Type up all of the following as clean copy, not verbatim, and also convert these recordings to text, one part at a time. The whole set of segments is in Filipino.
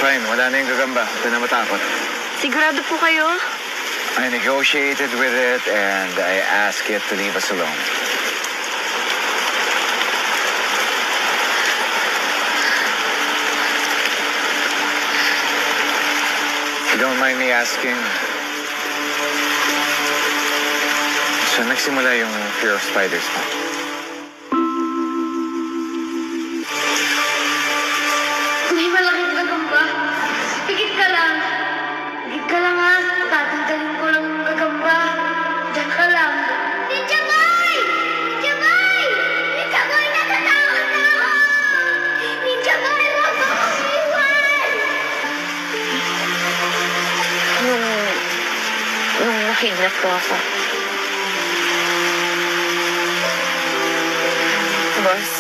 fine. Wala na yung gagamba. Huwag ka na matakot. Sigurado po kayo? I negotiated with it and I asked it to leave us alone. If you don't mind me asking, saan nagsimula yung fear of spiders mo? May malaking gagamba. Higit ka lang. Higit ka lang ha. Tatanggalin ko lang yung gagamba. Diyan ka lang. Ninja Boy! Ninja Boy! Ninja Boy, natatakot na ako! Ninja Boy, huwag mo akong iwan! Nung nakidnap po ako. Boss,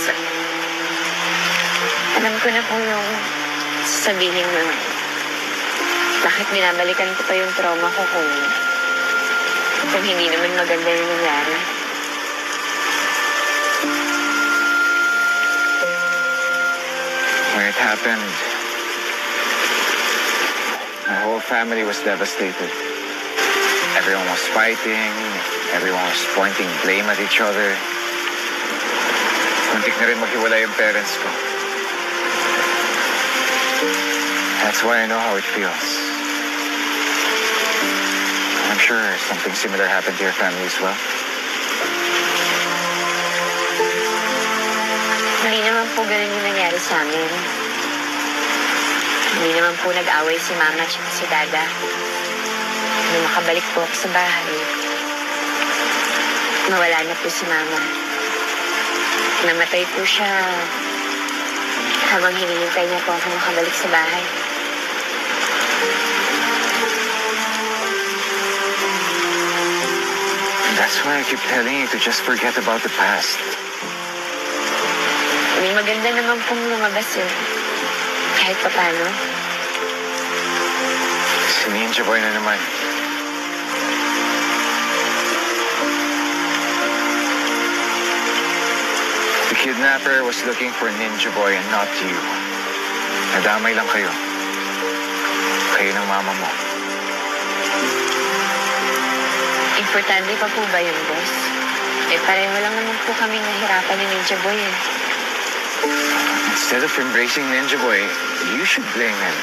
alam ko na po yung sasabihin mo. Bakit binabalikan ko pa yung trauma ko kung hindi naman maganda yung nangyari. When it happened, my whole family was devastated. Everyone was fighting, everyone was pointing blame at each other. Muntik na rin maghiwala yung parents ko. That's why I know how it feels. I'm sure something similar happened to your family as well. Hindi naman po ganun yung nangyari sa amin. Hindi naman po nag-away si Mama at si Dada. Nung makabalik po ako sa bahay, nawala na po si Mama. Namatay po siya habang hinihintay niya po ako makabalik sa bahay. That's why I keep telling you to just forget about the past. May maganda naman pong lumabas eh. Kahit pa paano. Si Ninja Boy na naman. The kidnapper was looking for Ninja Boy and not you. Nadamay lang kayo. Kayo ng mama mo. Importante pa po ba yun, boss? Eh, pareho lang naman po kami nahirapan ni Ninja Boy eh. Instead of embracing Ninja Boy, you should blame him.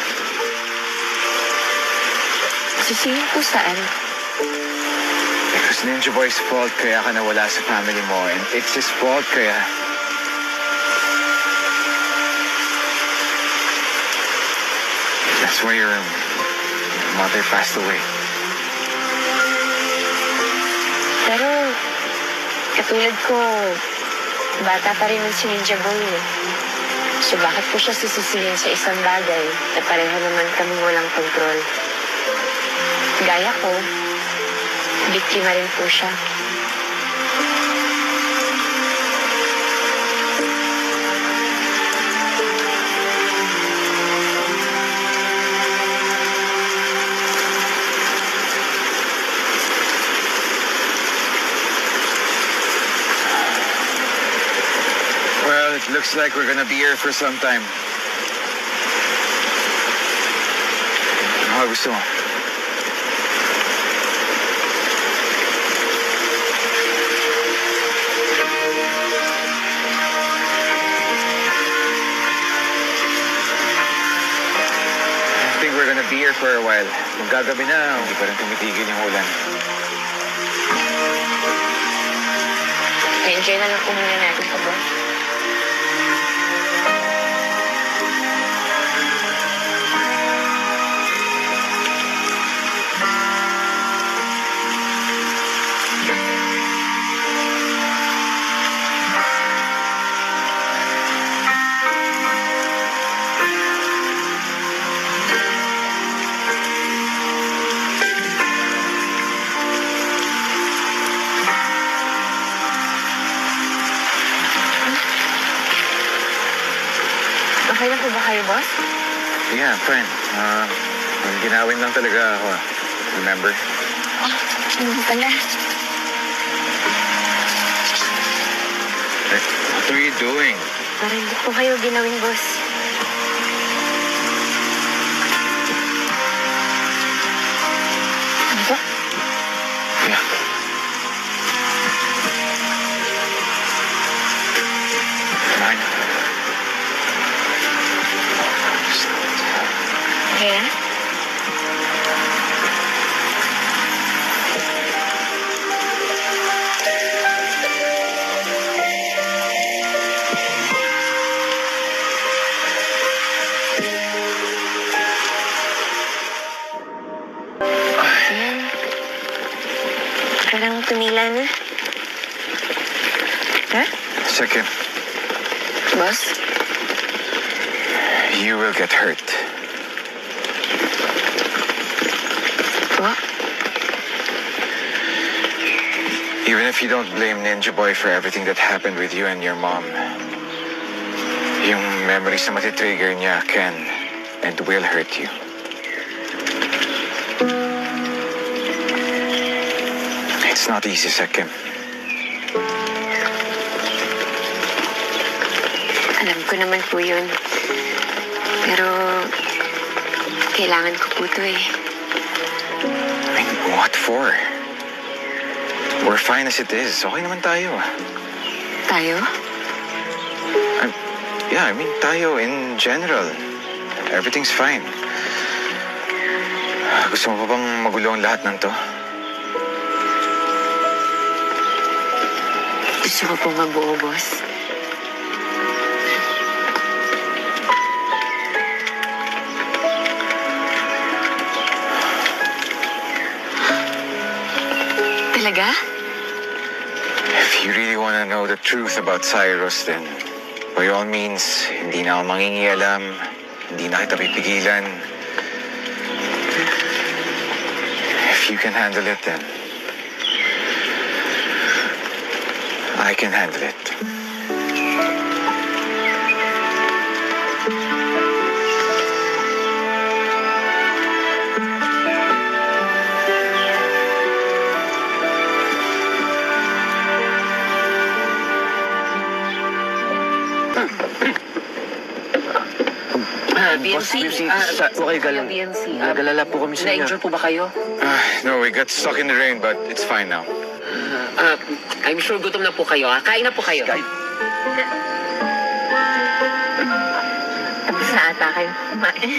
Sisihin po saan? Because Ninja Boy's fault kaya ka nawala sa family mo, and it's his fault kaya... That's why your mother passed away. Pero, katulad ko, bata pa rin si Ninja Boy eh. So bakit po siya sisisihin sa isang bagay na pareho naman kami walang kontrol? Gaya ko, biktima rin po siya. It looks like we're gonna be here for some time. Ano gusto mo? I think we're gonna be here for a while. Kung gagabi na, hindi pa rin tumitigil yung ulan. Enjoy na lang po muna natin ito, boss. Okay lang po ba kayo, boss? Yeah, fine. Ginawin lang talaga ako. Remember? Ano pala? What are you doing? Para hindi po kayo ginawin, boss. tumila na. Ha? Second, Boss? you will get hurt. Po? Even if you don't blame Ninja Boy for everything that happened with you and your mom, yung memories na matitrigger niya can and will hurt you. It's not easy, Sekim. Alam ko naman po yun. Pero, kailangan ko po ito eh. I mean, what for? We're fine as it is. Okay naman tayo. Tayo? Yeah, I mean, tayo in general. Everything's fine. Gusto mo pa bang magulo ang lahat ng to? Gusto ko pong mabuo, boss. Talaga? If you really want to know the truth about Cyrus, then by all means, hindi na ako mangingialam, hindi na kita pipigilan. If you can handle it, then I can handle it. BMC, okay ka lang. BMC. Nag-alala po kami sa inyo. Na-injure po ba kayo? No, we got stuck in the rain, but it's fine now. I'm sure gutom na po kayo. Kain na po kayo. Tapos na ata kayo kumain.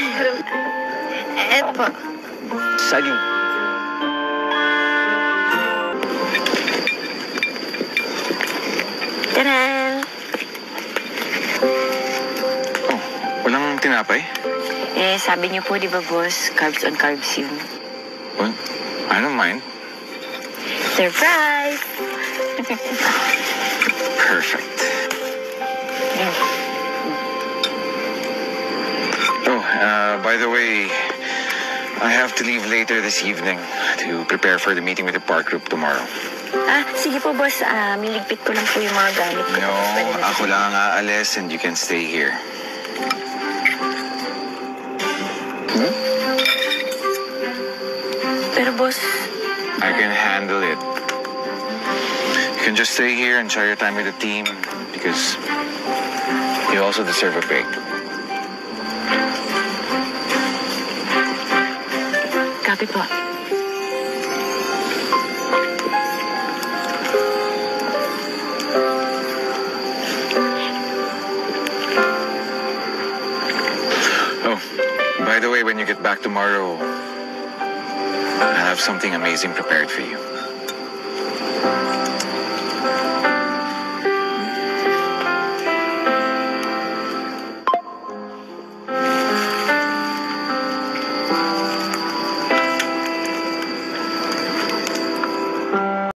Eto po. Saging. Taran! Oh, walang tinapay? Sabi niyo po, di ba, boss? Carbs on carbs yun. Well, I don't mind. Surprise! Perfect. Oh, by the way, I have to leave later this evening to prepare for the meeting with the park group tomorrow. Sige po, boss. Miligpit ko lang po yung mga gamit ko. No, ako lang ang aalis and you can stay here. Pero, boss, I can handle it. You can just stay here and enjoy your time with the team because you also deserve a break. copy po. Oh, by the way, when you get back tomorrow, I have something amazing prepared for you.